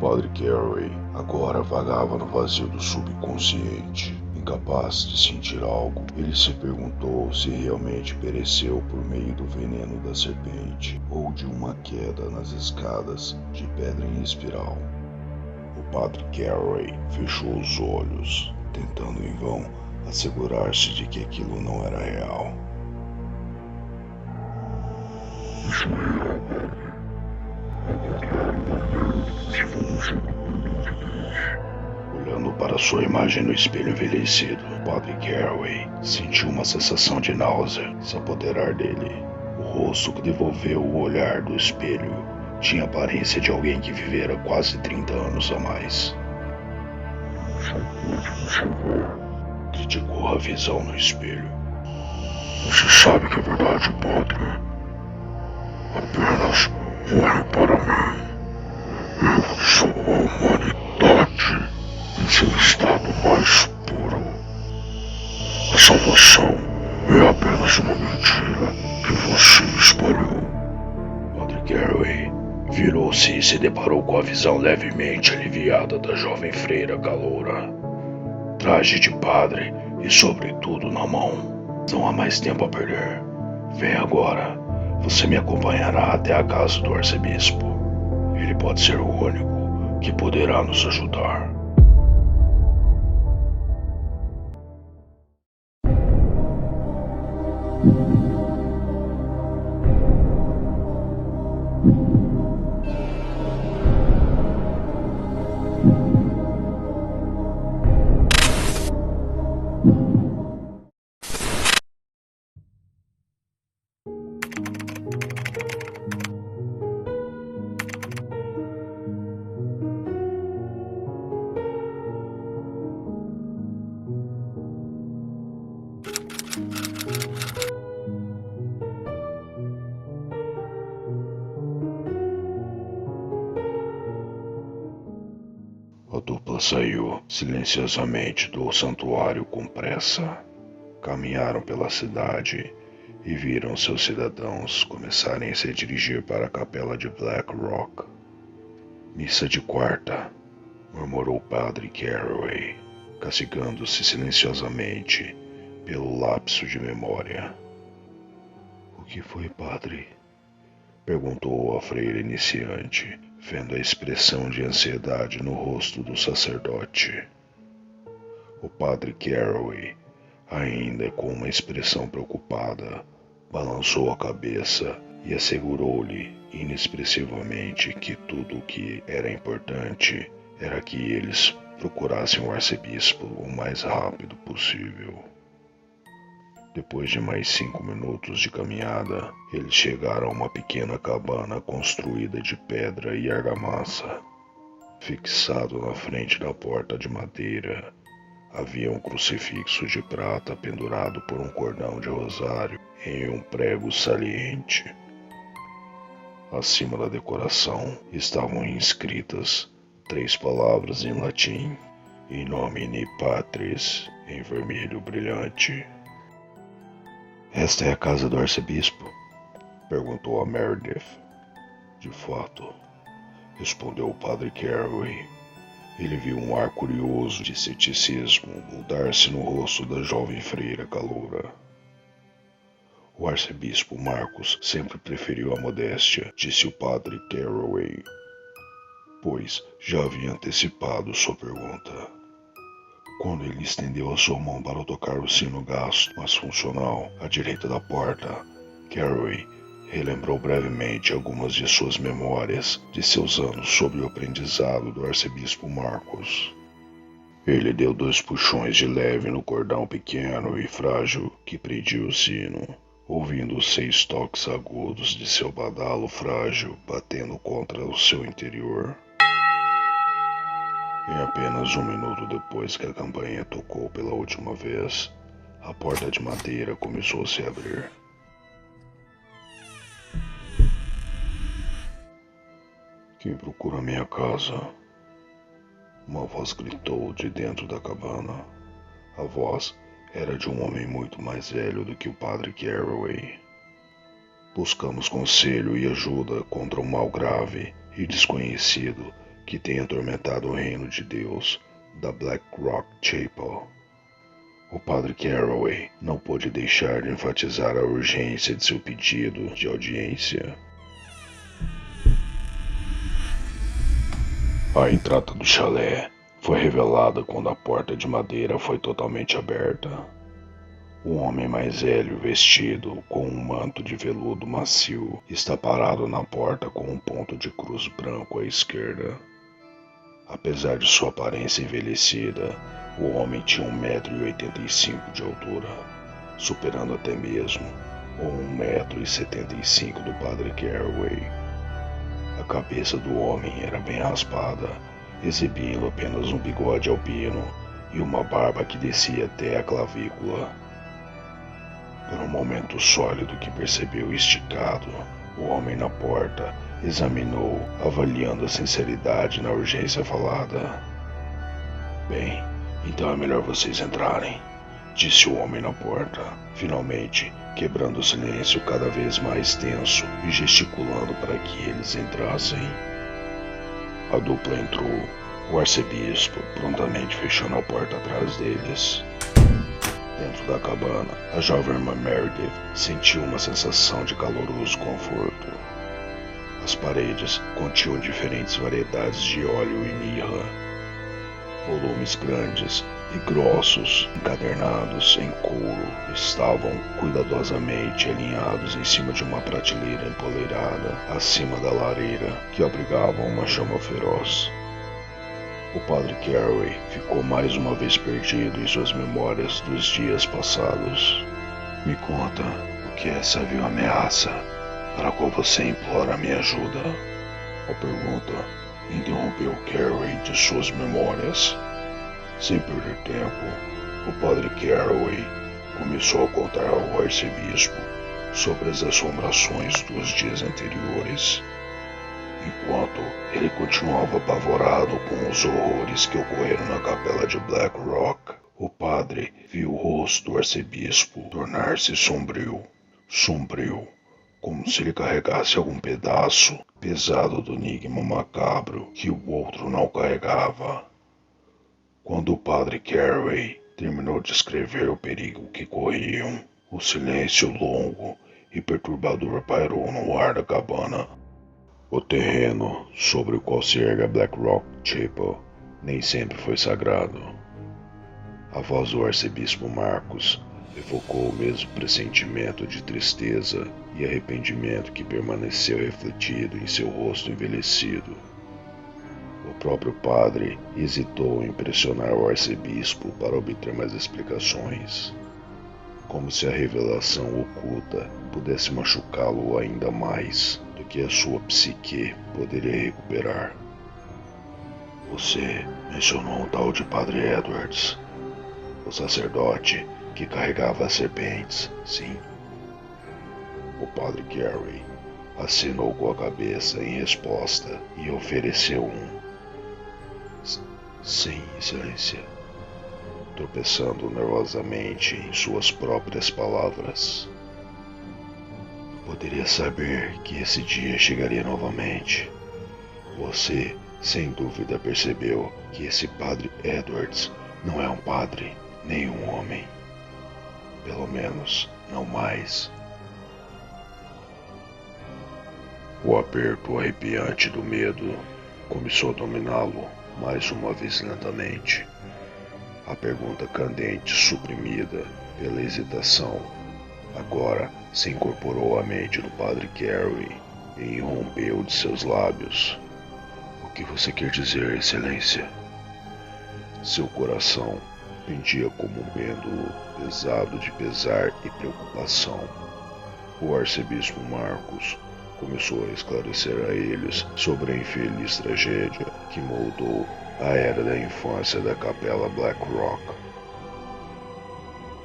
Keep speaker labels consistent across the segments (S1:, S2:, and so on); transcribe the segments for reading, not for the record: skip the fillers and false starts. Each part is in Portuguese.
S1: Padre Carey agora vagava no vazio do subconsciente. Incapaz de sentir algo, ele se perguntou se realmente pereceu por meio do veneno da serpente ou de uma queda nas escadas de pedra em espiral. O Padre Carey fechou os olhos, tentando em vão assegurar-se de que aquilo não era real.
S2: Isso é real, Padre.
S1: Olhando para sua imagem no espelho envelhecido, Padre Carey sentiu uma sensação de náusea se apoderar dele. O rosto que devolveu o olhar do espelho tinha a aparência de alguém que vivera quase 30 anos a mais. Criticou a visão no espelho.
S2: Você sabe que é verdade, Padre. Apenas olhe para mim. Eu sou a humanidade em seu estado mais puro. A salvação é apenas uma mentira que você espalhou.
S1: Padre Carey virou-se e se deparou com a visão levemente aliviada da jovem freira caloura. Traje de padre e sobretudo na mão. Não há mais tempo a perder. Vem agora. Você me acompanhará até a casa do arcebispo. Ele pode ser o único que poderá nos ajudar. A dupla saiu silenciosamente do santuário com pressa. Caminharam pela cidade e viram seus cidadãos começarem a se dirigir para a capela de Black Rock. Missa de quarta, murmurou o Padre Carey, castigando-se silenciosamente pelo lapso de memória. O que foi, padre? Perguntou a freira iniciante, vendo a expressão de ansiedade no rosto do sacerdote. O Padre Carey, ainda com uma expressão preocupada, balançou a cabeça e assegurou-lhe inexpressivamente que tudo o que era importante era que eles procurassem o arcebispo o mais rápido possível. Depois de mais 5 minutos de caminhada, eles chegaram a uma pequena cabana construída de pedra e argamassa. Fixado na frente da porta de madeira, havia um crucifixo de prata pendurado por um cordão de rosário em um prego saliente. Acima da decoração estavam inscritas 3 palavras em latim, In nomine Patris, em vermelho brilhante. Esta é a casa do arcebispo? Perguntou a Meredith. De fato, respondeu o Padre Carey. Ele viu um ar curioso de ceticismo moldar-se no rosto da jovem freira caloura. O arcebispo Marcos sempre preferiu a modéstia, disse o Padre Carey, pois já havia antecipado sua pergunta. Quando ele estendeu a sua mão para tocar o sino gasto, mas funcional, à direita da porta, Carey relembrou brevemente algumas de suas memórias de seus anos sob o aprendizado do arcebispo Marcos. Ele deu 2 puxões de leve no cordão pequeno e frágil que prendia o sino, ouvindo os 6 toques agudos de seu badalo frágil batendo contra o seu interior. Em apenas 1 minuto depois que a campainha tocou pela última vez, a porta de madeira começou a se abrir. Quem procura minha casa? Uma voz gritou de dentro da cabana. A voz era de um homem muito mais velho do que o Padre Carey. Buscamos conselho e ajuda contra um mal grave e desconhecido que tem atormentado o reino de Deus da Black Rock Chapel. O padre Carraway não pôde deixar de enfatizar a urgência de seu pedido de audiência. A entrada do chalé foi revelada quando a porta de madeira foi totalmente aberta. Um homem mais velho, vestido com um manto de veludo macio, está parado na porta com um ponto de cruz branco à esquerda. Apesar de sua aparência envelhecida, o homem tinha 1,85 m de altura, superando até mesmo o 1,75 m do padre Carraway. A cabeça do homem era bem raspada, exibindo apenas um bigode albino e uma barba que descia até a clavícula. Por um momento sólido que percebeu esticado, o homem na porta examinou, avaliando a sinceridade na urgência falada. Bem, então é melhor vocês entrarem, disse o homem na porta, finalmente quebrando o silêncio cada vez mais tenso e gesticulando para que eles entrassem. A dupla entrou, o arcebispo prontamente fechando a porta atrás deles. Dentro da cabana, a jovem irmã Meredith sentiu uma sensação de caloroso conforto. As paredes continham diferentes variedades de óleo e mirra. Volumes grandes e grossos, encadernados em couro, estavam cuidadosamente alinhados em cima de uma prateleira empoleirada acima da lareira que abrigava uma chama feroz. O padre Carraway ficou mais uma vez perdido em suas memórias dos dias passados. Me conta o que é essa vil ameaça para a qual você implora minha ajuda? A pergunta interrompeu Carraway de suas memórias. Sem perder tempo, o padre Carraway começou a contar ao arcebispo sobre as assombrações dos dias anteriores. Enquanto ele continuava apavorado com os horrores que ocorreram na capela de Black Rock, o padre viu o rosto do arcebispo tornar-se sombrio, como se ele carregasse algum pedaço pesado do enigma macabro que o outro não carregava. Quando o padre Carraway terminou de escrever o perigo que corriam, o silêncio longo e perturbador pairou no ar da cabana. O terreno sobre o qual se ergue a Black Rock Chapel nem sempre foi sagrado. A voz do arcebispo Marcos evocou o mesmo pressentimento de tristeza e arrependimento que permaneceu refletido em seu rosto envelhecido. O próprio padre hesitou em pressionar o arcebispo para obter mais explicações, como se a revelação oculta pudesse machucá-lo ainda mais do que a sua psique poderia recuperar. Você mencionou um tal de Padre Edwards, o sacerdote que carregava as serpentes, sim? O padre Carraway acenou com a cabeça em resposta e ofereceu um sim, excelência, tropeçando nervosamente em suas próprias palavras. Poderia saber que esse dia chegaria novamente. Você, sem dúvida, percebeu que esse padre Edwards não é um padre, nem um homem. Pelo menos, não mais. O aperto arrepiante do medo começou a dominá-lo mais uma vez lentamente. A pergunta candente suprimida pela hesitação agora se incorporou à mente do padre Carraway e irrompeu de seus lábios. O que você quer dizer, excelência? Seu coração pendia como um pêndulo pesado de pesar e preocupação. O arcebispo Marcos começou a esclarecer a eles sobre a infeliz tragédia que moldou a era da infância da capela Black Rock.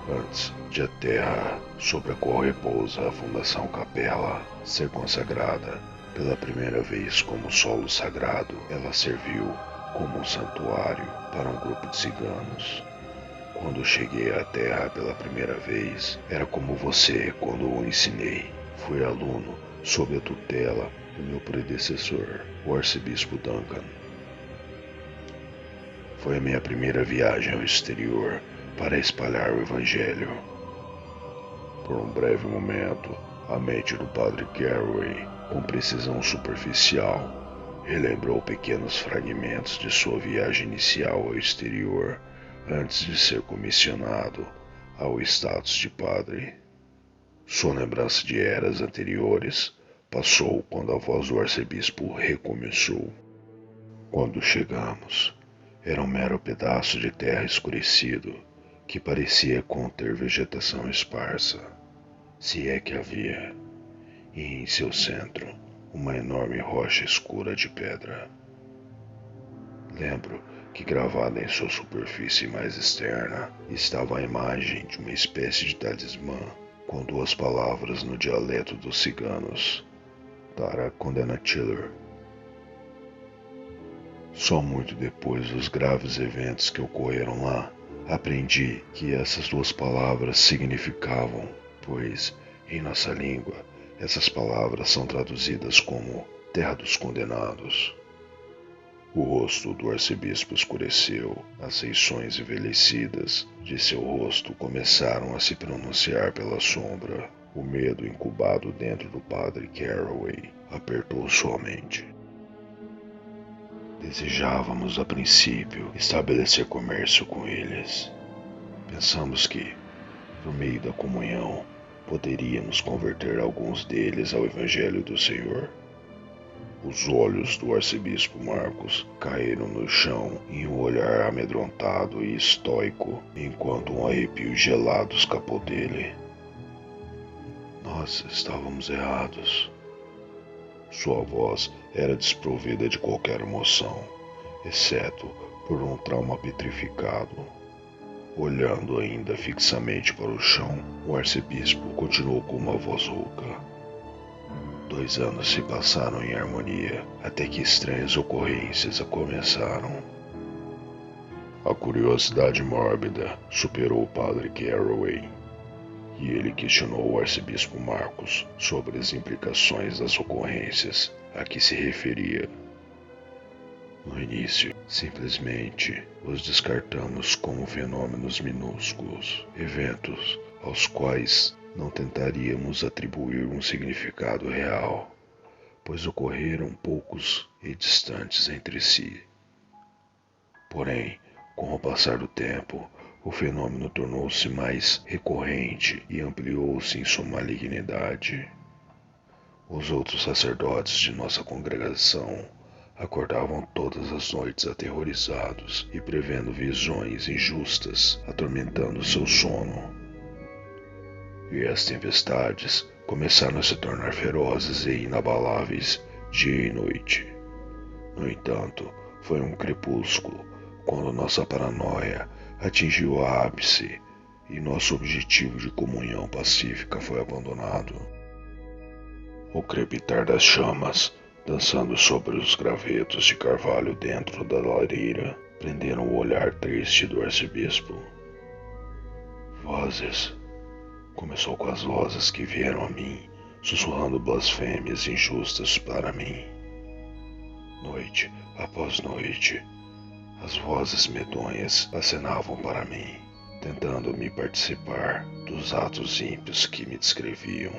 S1: Antes de a terra sobre a qual repousa a Fundação Capela ser consagrada pela primeira vez como solo sagrado, ela serviu como um santuário para um grupo de ciganos. Quando cheguei à terra pela primeira vez, era como você quando o ensinei. Fui aluno sob a tutela do meu predecessor, o arcebispo Duncan. Foi a minha primeira viagem ao exterior para espalhar o Evangelho. Por um breve momento, a mente do Padre Carraway, com precisão superficial, relembrou pequenos fragmentos de sua viagem inicial ao exterior antes de ser comissionado ao status de padre. Sua lembrança de eras anteriores passou quando a voz do arcebispo recomeçou. Quando chegamos, era um mero pedaço de terra escurecido que parecia conter vegetação esparsa, se é que havia, e em seu centro uma enorme rocha escura de pedra. Lembro que gravada em sua superfície mais externa estava a imagem de uma espécie de talismã com duas palavras no dialeto dos ciganos: Tara Condenatiller. Só muito depois dos graves eventos que ocorreram lá, aprendi que essas duas palavras significavam, pois, em nossa língua, essas palavras são traduzidas como Terra dos Condenados. O rosto do arcebispo escureceu, as feições envelhecidas de seu rosto começaram a se pronunciar pela sombra. O medo incubado dentro do Padre Carraway apertou sua mente. Desejávamos, a princípio, estabelecer comércio com eles. Pensamos que, por meio da comunhão, poderíamos converter alguns deles ao Evangelho do Senhor. Os olhos do arcebispo Marcos caíram no chão em um olhar amedrontado e estoico, enquanto um arrepio gelado escapou dele. Nós estávamos errados. Sua voz era desprovida de qualquer emoção, exceto por um trauma petrificado. Olhando ainda fixamente para o chão, o arcebispo continuou com uma voz rouca. 2 anos se passaram em harmonia, até que estranhas ocorrências começaram. A curiosidade mórbida superou o Padre Carraway, e ele questionou o arcebispo Marcos sobre as implicações das ocorrências a que se referia. No início, simplesmente os descartamos como fenômenos minúsculos, eventos aos quais não tentaríamos atribuir um significado real, pois ocorreram poucos e distantes entre si. Porém, com o passar do tempo, o fenômeno tornou-se mais recorrente e ampliou-se em sua malignidade. Os outros sacerdotes de nossa congregação acordavam todas as noites aterrorizados e prevendo visões injustas atormentando seu sono. E as tempestades começaram a se tornar ferozes e inabaláveis dia e noite. No entanto, foi um crepúsculo quando nossa paranoia atingiu o ápice e nosso objetivo de comunhão pacífica foi abandonado. O crepitar das chamas, dançando sobre os gravetos de carvalho dentro da lareira, prenderam o olhar triste do arcebispo. Vozes. Começou com as vozes que vieram a mim, sussurrando blasfêmias injustas para mim. Noite após noite, as vozes medonhas acenavam para mim, tentando me participar dos atos ímpios que me descreviam.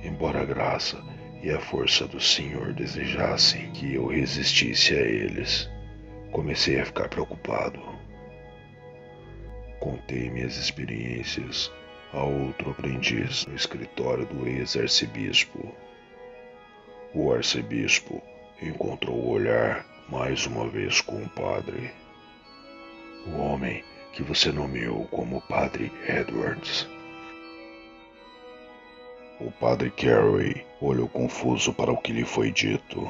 S1: Embora a graça e a força do Senhor desejassem que eu resistisse a eles, comecei a ficar preocupado. Contei minhas experiências a outro aprendiz no escritório do ex-arcebispo. O arcebispo encontrou o olhar mais uma vez com o padre. O homem que você nomeou como Padre Edwards. O Padre Carraway olhou confuso para o que lhe foi dito.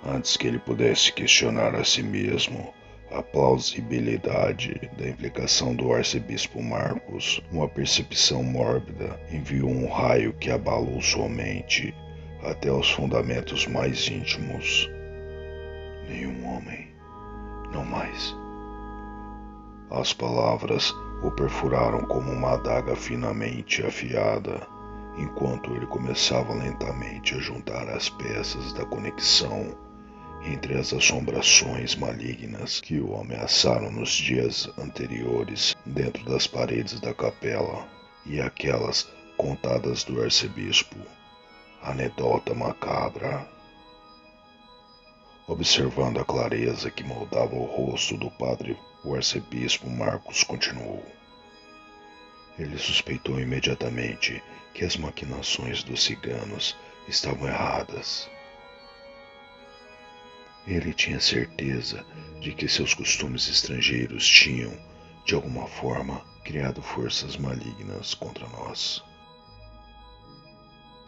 S1: Antes que ele pudesse questionar a si mesmo a plausibilidade da implicação do arcebispo Marcos, uma percepção mórbida enviou um raio que abalou sua mente até os fundamentos mais íntimos. Nenhum homem, não mais. As palavras o perfuraram como uma adaga finamente afiada, enquanto ele começava lentamente a juntar as peças da conexão entre as assombrações malignas que o ameaçaram nos dias anteriores dentro das paredes da capela e aquelas contadas do arcebispo. Anedota macabra. Observando a clareza que moldava o rosto do padre, o arcebispo Marcos continuou. Ele suspeitou imediatamente que as maquinações dos ciganos estavam erradas. Ele tinha certeza de que seus costumes estrangeiros tinham, de alguma forma, criado forças malignas contra nós.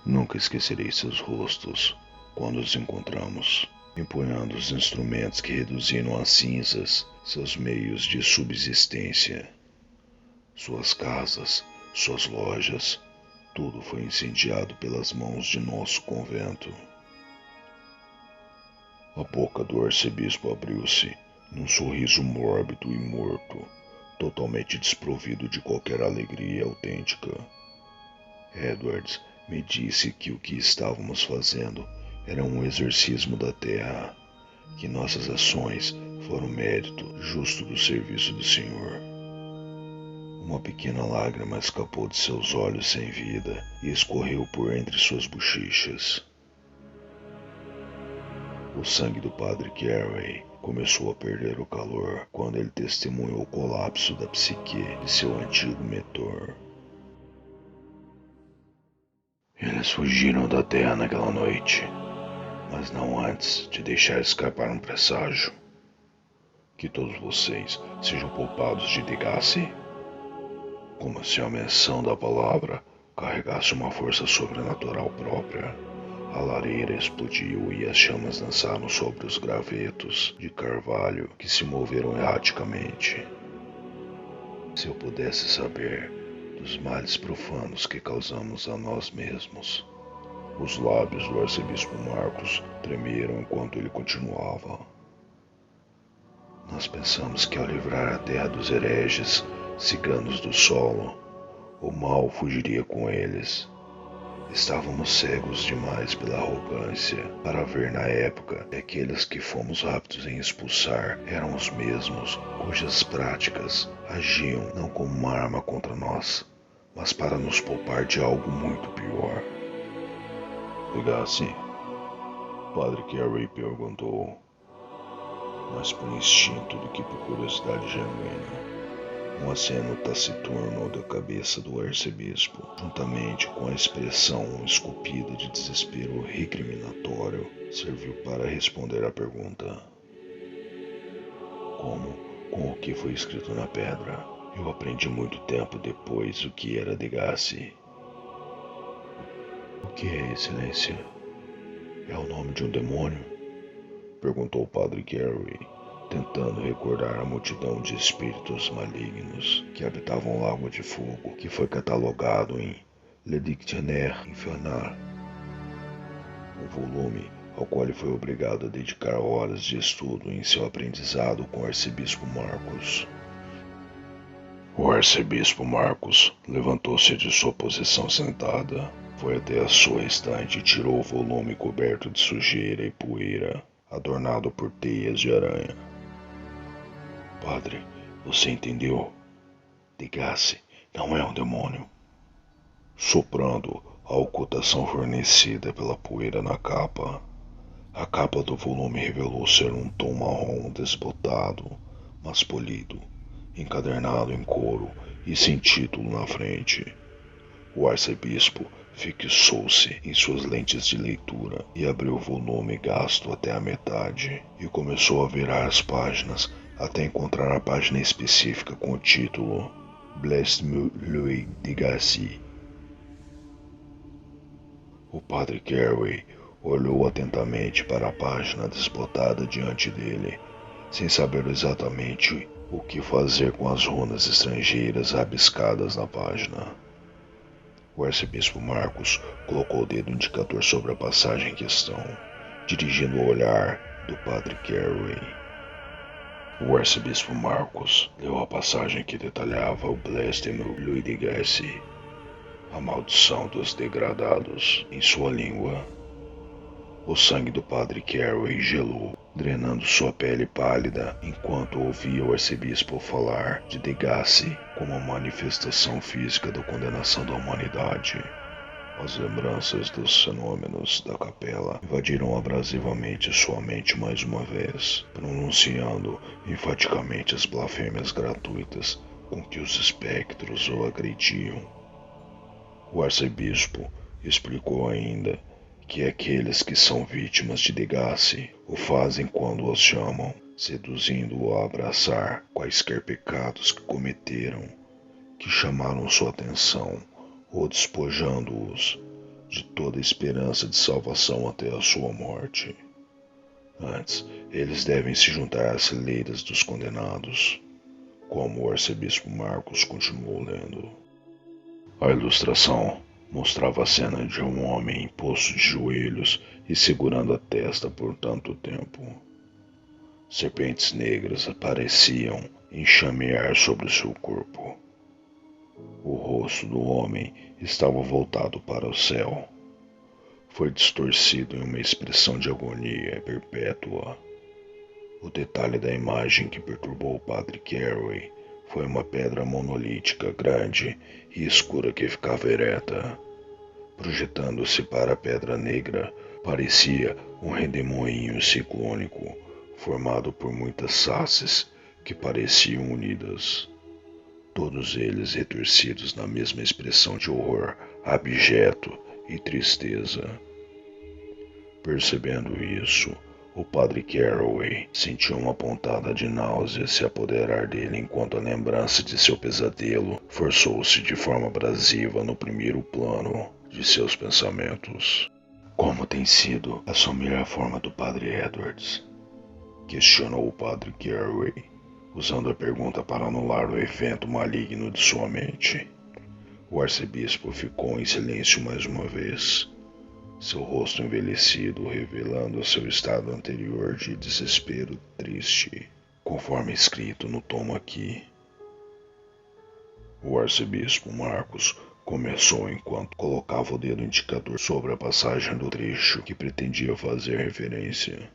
S1: Nunca esquecerei seus rostos quando os encontramos, empunhando os instrumentos que reduziram a cinzas seus meios de subsistência. Suas casas, suas lojas, tudo foi incendiado pelas mãos de nosso convento. A boca do arcebispo abriu-se num sorriso mórbido e morto, totalmente desprovido de qualquer alegria autêntica. Edwards me disse que o que estávamos fazendo era um exorcismo da terra, que nossas ações foram mérito justo do serviço do Senhor. Uma pequena lágrima escapou de seus olhos sem vida e escorreu por entre suas bochechas. O sangue do padre Carey começou a perder o calor quando ele testemunhou o colapso da psique de seu antigo mentor. Eles fugiram da terra naquela noite, mas não antes de deixar escapar um presságio. Que todos vocês sejam poupados de Degasse, como se a menção da palavra carregasse uma força sobrenatural própria. A lareira explodiu e as chamas dançaram sobre os gravetos de carvalho que se moveram erraticamente. Se eu pudesse saber dos males profanos que causamos a nós mesmos. Os lábios do arcebispo Marcos tremeram enquanto ele continuava. Nós pensamos que ao livrar a terra dos hereges, ciganos do solo, o mal fugiria com eles. Estávamos cegos demais pela arrogância para ver na época que aqueles que fomos rápidos em expulsar eram os mesmos cujas práticas agiam não como uma arma contra nós, mas para nos poupar de algo muito pior. Degasse? Padre Carey perguntou, mais por instinto do que por curiosidade genuína. Um aceno taciturno da cabeça do arcebispo, juntamente com a expressão esculpida de desespero recriminatório, serviu para responder à pergunta. Como com o que foi escrito na pedra? Eu aprendi muito tempo depois o que era Degasse. O que é, Excelência? É o nome de um demônio? Perguntou o padre Carey, tentando recordar a multidão de espíritos malignos que habitavam o Lago de Fogo, que foi catalogado em Le Dictionnaire Infernal, um volume ao qual ele foi obrigado a dedicar horas de estudo em seu aprendizado com o arcebispo Marcos. O arcebispo Marcos levantou-se de sua posição sentada, foi até a sua estante e tirou o volume coberto de sujeira e poeira, adornado por teias de aranha. Padre, você entendeu? Degasse não é um demônio. Soprando a ocultação fornecida pela poeira na capa, a capa do volume revelou ser um tom marrom desbotado, mas polido, encadernado em couro e sem título na frente. O arcebispo fixou-se em suas lentes de leitura e abriu o volume gasto até a metade e começou a virar as páginas até encontrar a página específica com o título Blasphème Louis Degasse. O padre Carey olhou atentamente para a página desbotada diante dele, sem saber exatamente o que fazer com as runas estrangeiras rabiscadas na página. O arcebispo Marcos colocou o dedo indicador sobre a passagem em questão, dirigindo o olhar do padre Carey. O arcebispo Marcos leu a passagem que detalhava o Blasphème Louis Degasse, a maldição dos degradados, em sua língua. O sangue do padre Carey gelou, drenando sua pele pálida, enquanto ouvia o arcebispo falar de Degasse como uma manifestação física da condenação da humanidade. As lembranças dos fenômenos da capela invadiram abrasivamente sua mente mais uma vez, pronunciando enfaticamente as blasfêmias gratuitas com que os espectros o agrediam. O arcebispo explicou ainda que aqueles que são vítimas de Degasse o fazem quando os chamam, seduzindo-o a abraçar quaisquer pecados que cometeram, que chamaram sua atenção, ou despojando-os de toda esperança de salvação até a sua morte. Antes, eles devem se juntar às fileiras dos condenados, como o arcebispo Marcos continuou lendo. A ilustração mostrava a cena de um homem posto de joelhos e segurando a testa por tanto tempo. Serpentes negras apareciam enxamear sobre o seu corpo. O rosto do homem estava voltado para o céu. Foi distorcido em uma expressão de agonia perpétua. O detalhe da imagem que perturbou o padre Carey foi uma pedra monolítica grande e escura que ficava ereta. Projetando-se para a pedra negra, parecia um redemoinho ciclônico, formado por muitas faces que pareciam unidas. Todos eles retorcidos na mesma expressão de horror abjeto e tristeza. Percebendo isso, o padre Carey sentiu uma pontada de náusea se apoderar dele enquanto a lembrança de seu pesadelo forçou-se de forma abrasiva no primeiro plano de seus pensamentos. Como tem sido assumir a forma do padre Edwards? Questionou o padre Carey, usando a pergunta para anular o evento maligno de sua mente. O arcebispo ficou em silêncio mais uma vez, seu rosto envelhecido revelando seu estado anterior de desespero triste, conforme escrito no tomo aqui. O arcebispo Marcos começou enquanto colocava o dedo indicador sobre a passagem do trecho que pretendia fazer referência.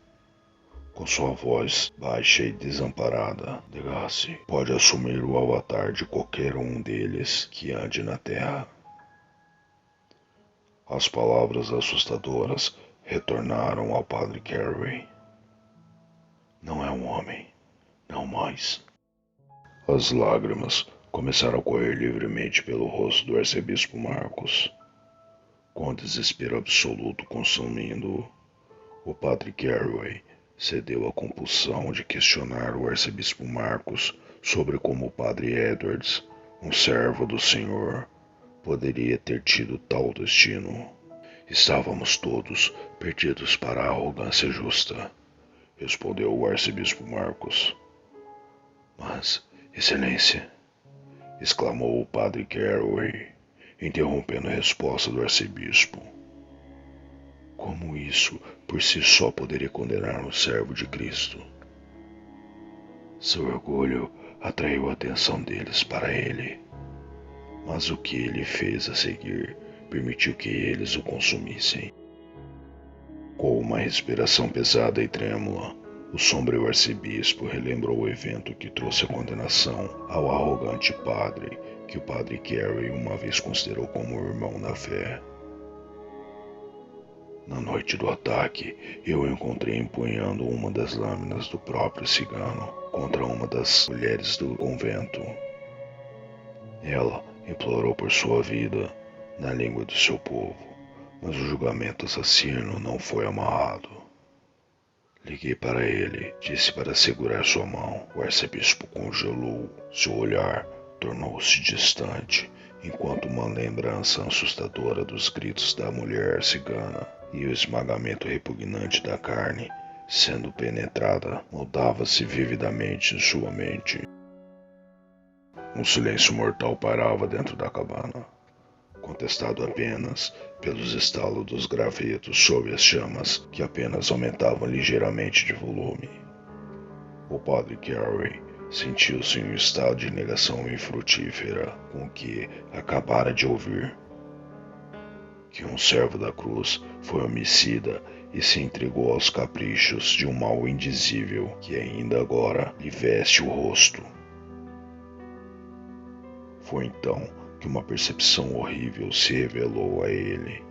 S1: Com sua voz baixa e desamparada, Degasse pode assumir o avatar de qualquer um deles que ande na terra. As palavras assustadoras retornaram ao padre Carey. Não é um homem, não mais. As lágrimas começaram a correr livremente pelo rosto do arcebispo Marcos. Com o desespero absoluto consumindo-o, o padre Carey cedeu à compulsão de questionar o arcebispo Marcos sobre como o padre Edwards, um servo do Senhor, poderia ter tido tal destino. Estávamos todos perdidos para a arrogância justa, respondeu o arcebispo Marcos. Mas, excelência, exclamou o padre Carey, interrompendo a resposta do arcebispo. Como isso por si só poderia condenar um servo de Cristo? Seu orgulho atraiu a atenção deles para ele, mas o que ele fez a seguir permitiu que eles o consumissem. Com uma respiração pesada e trêmula, o sombrio arcebispo relembrou o evento que trouxe a condenação ao arrogante padre que o padre Carey uma vez considerou como irmão na fé. Na noite do ataque, eu o encontrei empunhando uma das lâminas do próprio cigano contra uma das mulheres do convento. Ela implorou por sua vida na língua do seu povo, mas o julgamento assassino não foi amarrado. Liguei para ele, disse para segurar sua mão. O arcebispo congelou, seu olhar tornou-se distante, enquanto uma lembrança assustadora dos gritos da mulher cigana e o esmagamento repugnante da carne sendo penetrada moldava-se vividamente em sua mente. Um silêncio mortal pairava dentro da cabana, contestado apenas pelos estalos dos gravetos sob as chamas que apenas aumentavam ligeiramente de volume. O padre Carey sentiu-se em um estado de negação infrutífera com o que acabara de ouvir. Que um servo da cruz foi homicida e se entregou aos caprichos de um mal indizível que ainda agora lhe veste o rosto. Foi então que uma percepção horrível se revelou a ele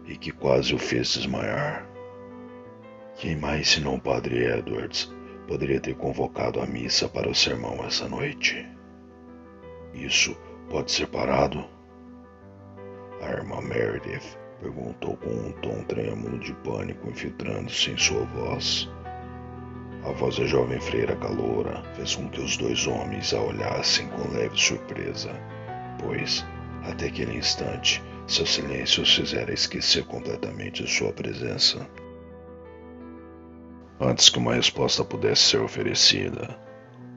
S1: e que quase o fez desmaiar. Quem mais senão o Padre Edwards poderia ter convocado a missa para o sermão essa noite? Isso pode ser parado? A irmã Meredith perguntou com um tom trêmulo de pânico infiltrando-se em sua voz. A voz da jovem freira caloura fez com que os dois homens a olhassem com leve surpresa, pois, até aquele instante, seu silêncio os fizera esquecer completamente de sua presença. Antes que uma resposta pudesse ser oferecida,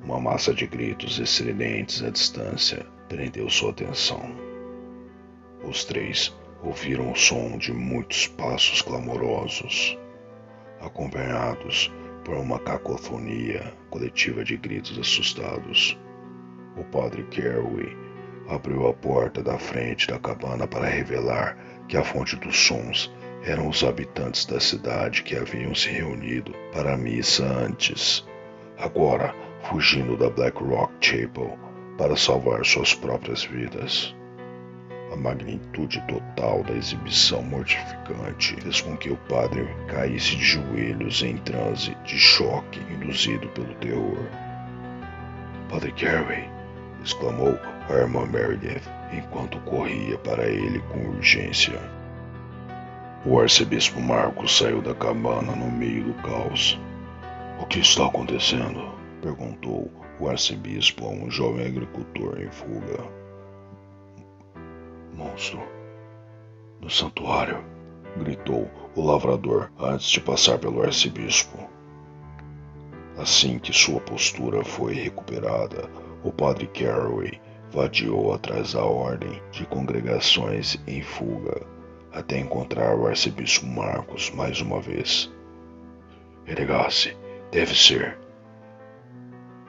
S1: uma massa de gritos estridentes à distância prendeu sua atenção. Os três ouviram o som de muitos passos clamorosos, acompanhados por uma cacofonia coletiva de gritos assustados. O padre Carey abriu a porta da frente da cabana para revelar que a fonte dos sons eram os habitantes da cidade que haviam se reunido para a missa antes, agora fugindo da Black Rock Chapel para salvar suas próprias vidas. A magnitude total da exibição mortificante fez com que o padre caísse de joelhos em transe de choque induzido pelo terror. "Padre Carey!" exclamou a irmã Meredith enquanto corria para ele com urgência. O arcebispo Marcos saiu da cabana no meio do caos. "O que está acontecendo?" perguntou o arcebispo a um jovem agricultor em fuga. "Monstro no santuário!" gritou o lavrador antes de passar pelo arcebispo. Assim que sua postura foi recuperada, o padre Carey vadiou atrás da ordem de congregações em fuga, até encontrar o arcebispo Marcos mais uma vez. "Ergasse, deve ser.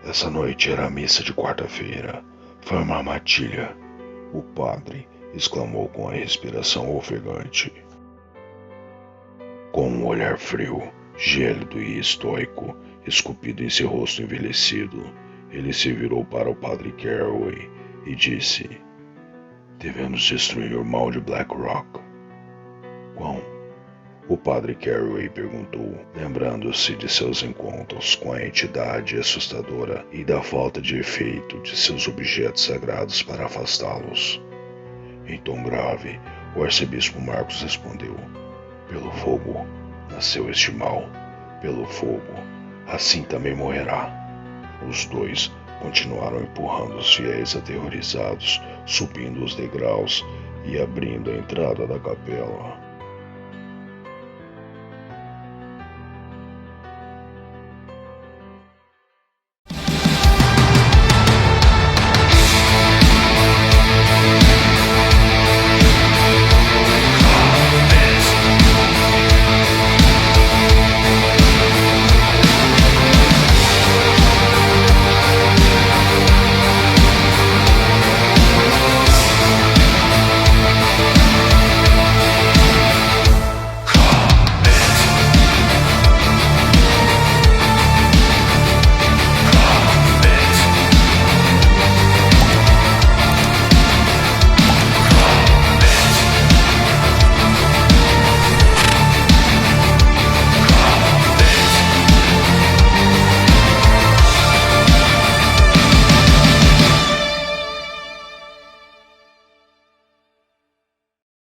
S1: Essa noite era a missa de quarta-feira. Foi uma armadilha." O padre exclamou com a respiração ofegante. Com um olhar frio, gélido e estoico, esculpido em seu rosto envelhecido, ele se virou para o padre Carey e disse: "Devemos destruir o mal de Black Rock." "Quão?" o padre Carey perguntou, lembrando-se de seus encontros com a entidade assustadora e da falta de efeito de seus objetos sagrados para afastá-los. Em tom grave, o arcebispo Marcos respondeu: "Pelo fogo nasceu este mal, pelo fogo, assim também morrerá." Os dois continuaram empurrando os fiéis aterrorizados, subindo os degraus e abrindo a entrada da capela.